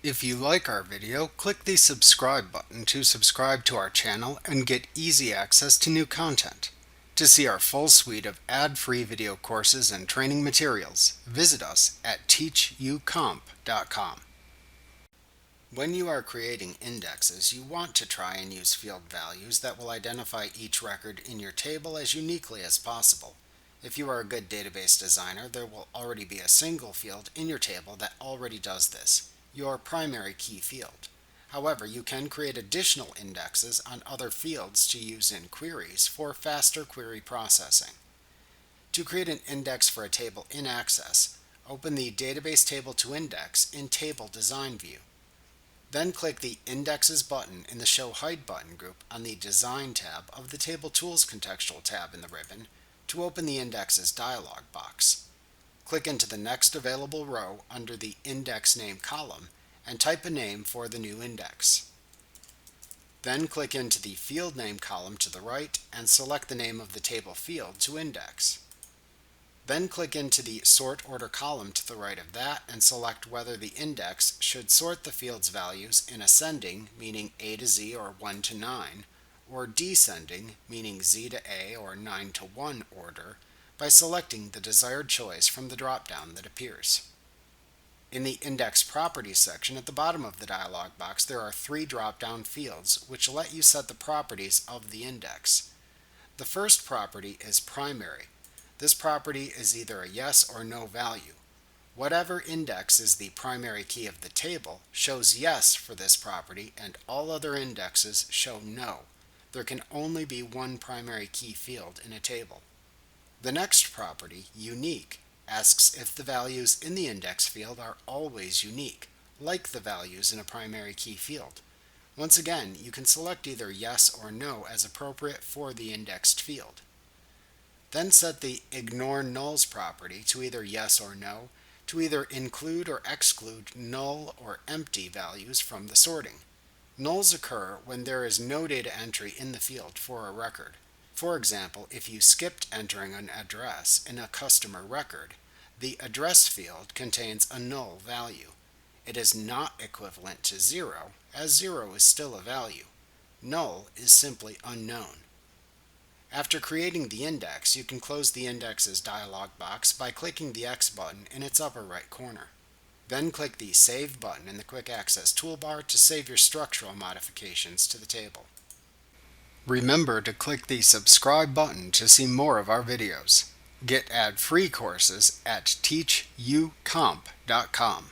If you like our video, click the subscribe button to subscribe to our channel and get easy access to new content. To see our full suite of ad-free video courses and training materials, visit us at teachucomp.com. When you are creating indexes, you want to try and use field values that will identify each record in your table as uniquely as possible. If you are a good database designer, there will already be a single field in your table that already does this, your primary key field. However, you can create additional indexes on other fields to use in queries for faster query processing. To create an index for a table in Access, open the Database Table to Index in Table Design view. Then click the Indexes button in the Show Hide button group on the Design tab of the Table Tools contextual tab in the ribbon to open the Indexes dialog box. Click into the next available row under the Index Name column and type a name for the new index. Then click into the Field Name column to the right and select the name of the table field to index. Then click into the Sort Order column to the right of that and select whether the index should sort the field's values in ascending, meaning A to Z or 1 to 9, or descending, meaning Z to A or 9 to 1 order, by selecting the desired choice from the drop-down that appears. In the Index Properties section at the bottom of the dialog box, there are 3 drop-down fields which let you set the properties of the index. The first property is Primary. This property is either a yes or no value. Whatever index is the primary key of the table shows yes for this property, and all other indexes show no. There can only be one primary key field in a table. The next property, Unique, asks if the values in the index field are always unique, like the values in a primary key field. Once again, you can select either yes or no as appropriate for the indexed field. Then set the Ignore Nulls property to either yes or no, to either include or exclude null or empty values from the sorting. Nulls occur when there is no data entry in the field for a record. For example, if you skipped entering an address in a customer record, the address field contains a null value. It is not equivalent to 0, as 0 is still a value. Null is simply unknown. After creating the index, you can close the Indexes dialog box by clicking the X button in its upper right corner. Then click the Save button in the Quick Access toolbar to save your structural modifications to the table. Remember to click the subscribe button to see more of our videos. Get ad-free courses at teachucomp.com.